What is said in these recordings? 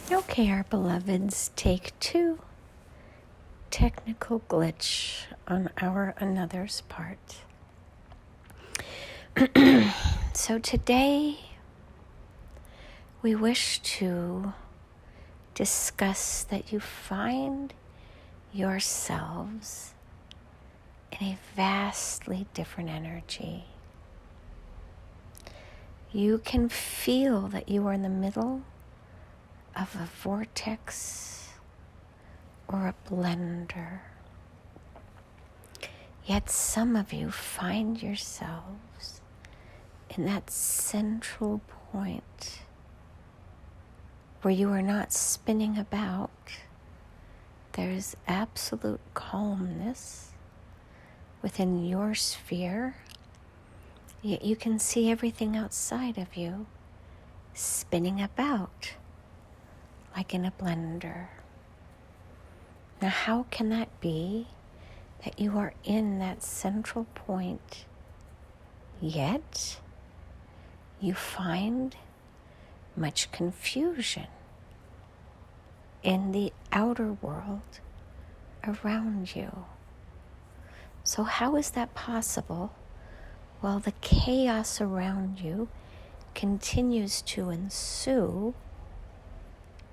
Okay, our beloveds, take two. Technical glitch on our another's part. So today we wish to discuss that you find yourselves in a vastly different energy. You can feel that you are in the middle of a vortex or a blender. Yet some of you find yourselves in that central point where you are not spinning about. There's absolute calmness within your sphere, yet you can see everything outside of you spinning about like in a blender. Now, how can that be that you are in that central point, yet you find much confusion in the outer world around you? So how is that possible while the chaos around you continues to ensue?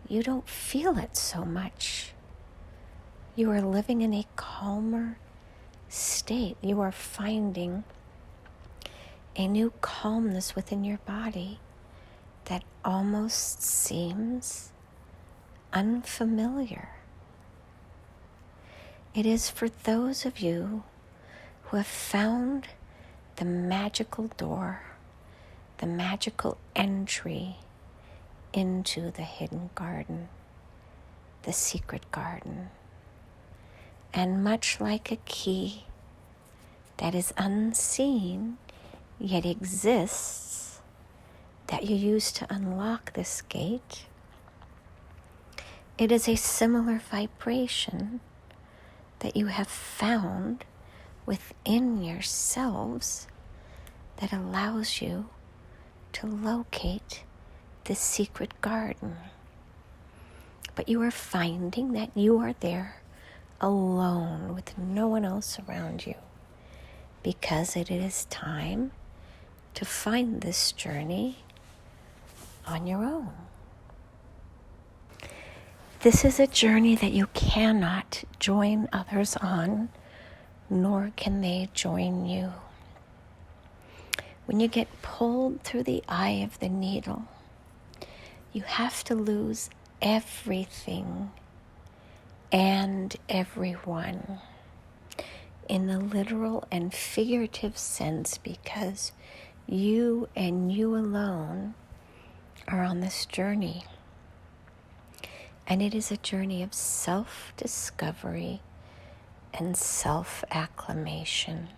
You don't feel it so much. You are living in a calmer state. You are finding a new calmness within your body that almost seems unfamiliar. It is for those of you who have found the magical door, the magical entry into the hidden garden, the secret garden. And much like a key that is unseen yet exists, that you use to unlock this gate, it is a similar vibration that you have found within yourselves that allows you to locate the secret garden. But you are finding that you are there alone with no one else around you, because it is time to find this journey on your own. This is a journey that you cannot join others on, nor can they join you. When you get pulled through the eye of the needle, you have to lose everything and everyone in the literal and figurative sense, because you and you alone are on this journey. And it is a journey of self-discovery and self-acclimation.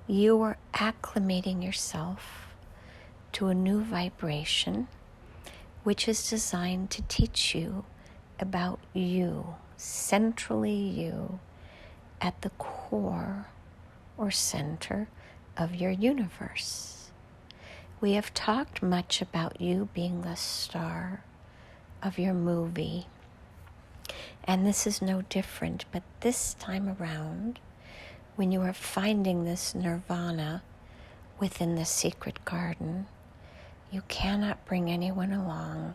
You are acclimating yourself to a new vibration, which is designed to teach you about you, centrally you, at the core or center of your universe. We have talked much about you being the star of your movie, and this is no different, but this time around, when you are finding this nirvana within the secret garden, you cannot bring anyone along.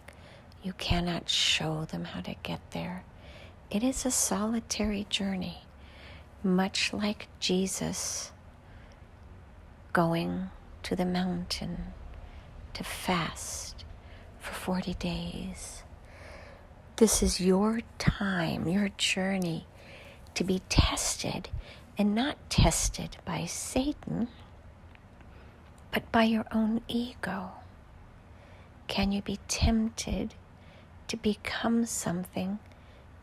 You cannot show them how to get there. It is a solitary journey, much like Jesus going to the mountain to fast for 40 days. This is your time, your journey to be tested, and not tested by Satan, but by your own ego. Can you be tempted to become something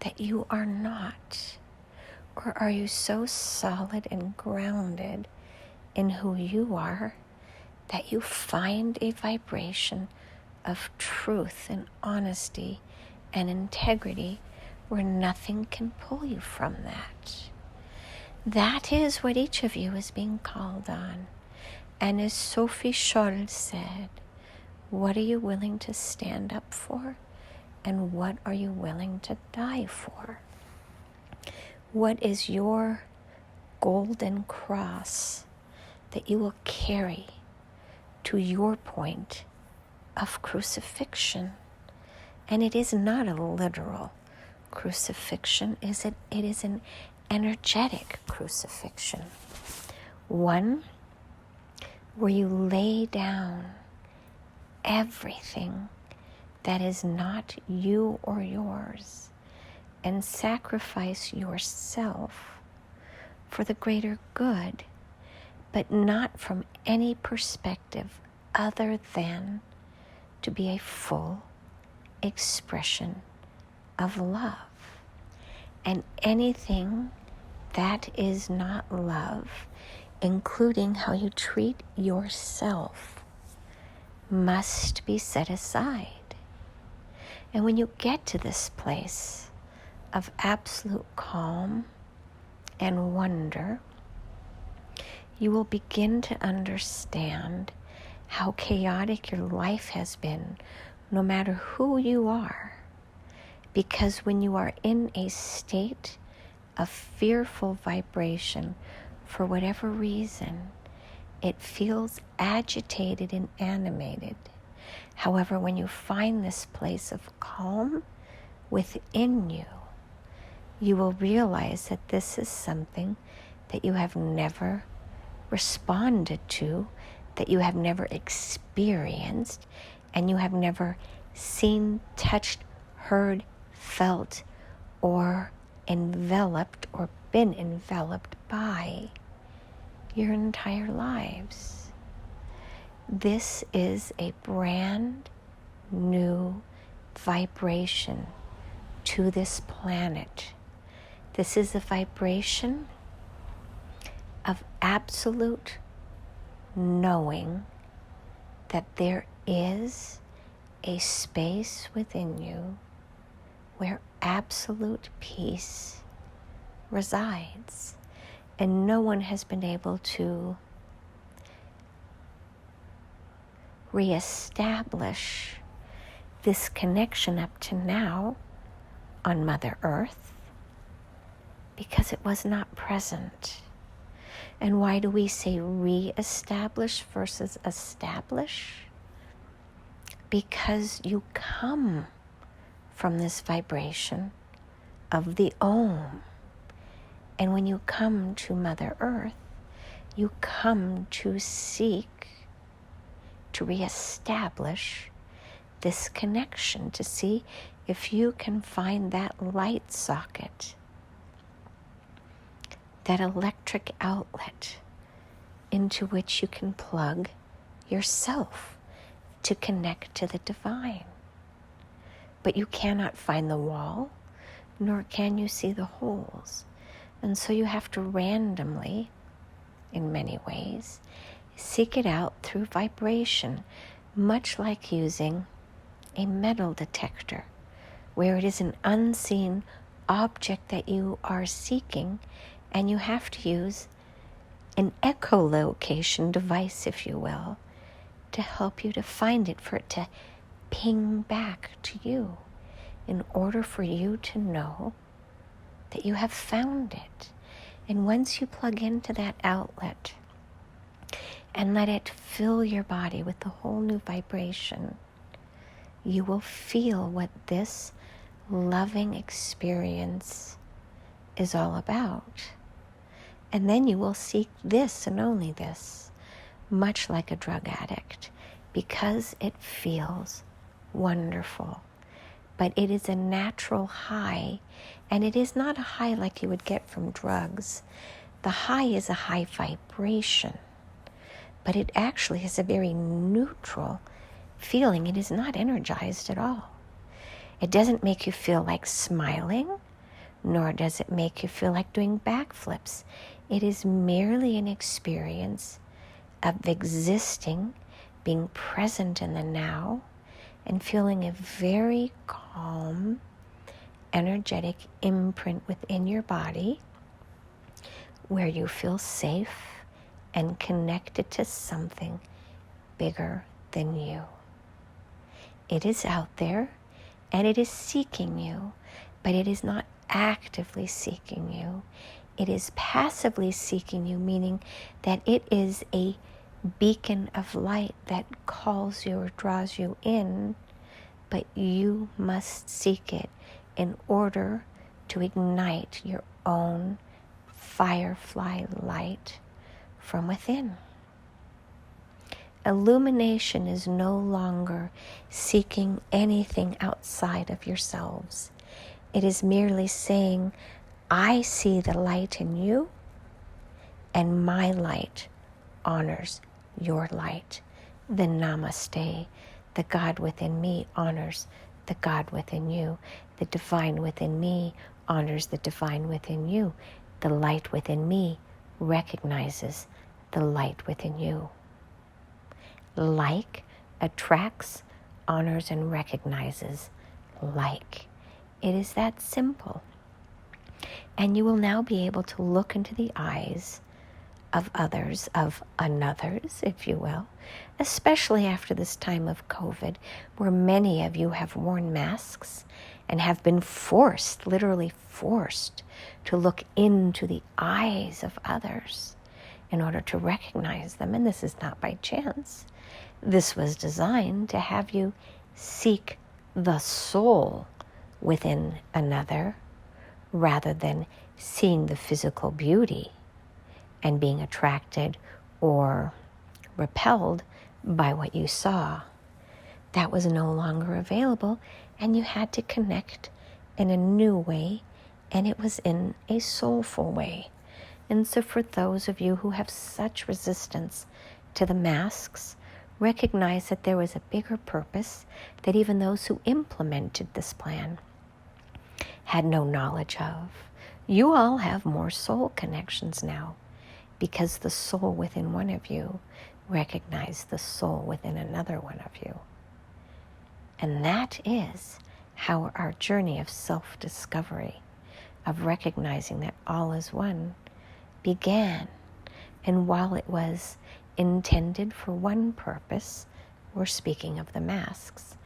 that you are not? Or are you so solid and grounded in who you are that you find a vibration of truth and honesty and integrity where nothing can pull you from that? That is what each of you is being called on. And as Sophie Scholl said, what are you willing to stand up for? And what are you willing to die for? What is your golden cross that you will carry to your point of crucifixion? And it is not a literal crucifixion, is it? It is an energetic crucifixion. One where you lay down everything that is not you or yours and sacrifice yourself for the greater good, but not from any perspective other than to be a full expression of love. And anything that is not love, including how you treat yourself, must be set aside. And when you get to this place of absolute calm and wonder, you will begin to understand how chaotic your life has been, no matter who you are. Because when you are in a state of fearful vibration, for whatever reason, it feels agitated and animated. However, when you find this place of calm within you, you will realize that this is something that you have never responded to, that you have never experienced, and you have never seen, touched, heard, felt, or enveloped or been enveloped by your entire lives. This is a brand new vibration to this planet. This is a vibration of absolute knowing that there is a space within you where absolute peace resides. And no one has been able to reestablish this connection up to now on Mother Earth because it was not present. And why do we say reestablish versus establish? Because you come from this vibration of the Om. And when you come to Mother Earth, you come to seek to reestablish this connection, to see if you can find that light socket, that electric outlet into which you can plug yourself to connect to the divine. But you cannot find the wall, nor can you see the holes. And so you have to randomly, in many ways, seek it out through vibration, much like using a metal detector, where it is an unseen object that you are seeking, and you have to use an echolocation device, if you will, to help you to find it, for it to ping back to you, in order for you to know that you have found it. And once you plug into that outlet and let it fill your body with a whole new vibration, you will feel what this loving experience is all about. And then you will seek this and only this, much like a drug addict, because it feels wonderful. But it is a natural high, and it is not a high like you would get from drugs. The high is a high vibration, but it actually is a very neutral feeling. It is not energized at all. It doesn't make you feel like smiling, nor does it make you feel like doing backflips. It is merely an experience of existing, being present in the now, and feeling a very calm, energetic imprint within your body where you feel safe and connected to something bigger than you. It is out there. and it is seeking you, but it is not actively seeking you. It is passively seeking you, meaning that it is a beacon of light that calls you or draws you in, but you must seek it in order to ignite your own firefly light from within. Illumination is no longer seeking anything outside of yourselves. It is merely saying, I see the light in you, and my light honors your light. The Namaste, the God within me honors the God within you. The divine within me honors the divine within you. The light within me recognizes the light within you. Like attracts, honors, and recognizes like. It is that simple. And you will now be able to look into the eyes of others, of anothers, if you will, especially after this time of COVID, where many of you have worn masks and have been forced, literally forced, to look into the eyes of others in order to recognize them. And this is not by chance. This was designed to have you seek the soul within another rather than seeing the physical beauty and being attracted or repelled by what you saw. That was no longer available, and you had to connect in a new way, and it was in a soulful way. And so for those of you who have such resistance to the masks, recognize that there was a bigger purpose that even those who implemented this plan had no knowledge of. You all have more soul connections now because the soul within one of you recognized the soul within another one of you. And that is how our journey of self-discovery, of recognizing that all is one, began. And while it was intended for one purpose, we're speaking of the masks,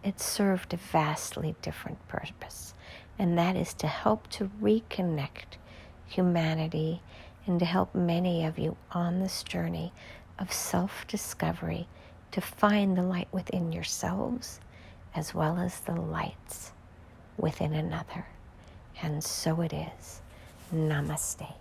it served a vastly different purpose. And that is to help to reconnect humanity and to help many of you on this journey of self-discovery to find the light within yourselves as well as the lights within another. And so it is. Namaste.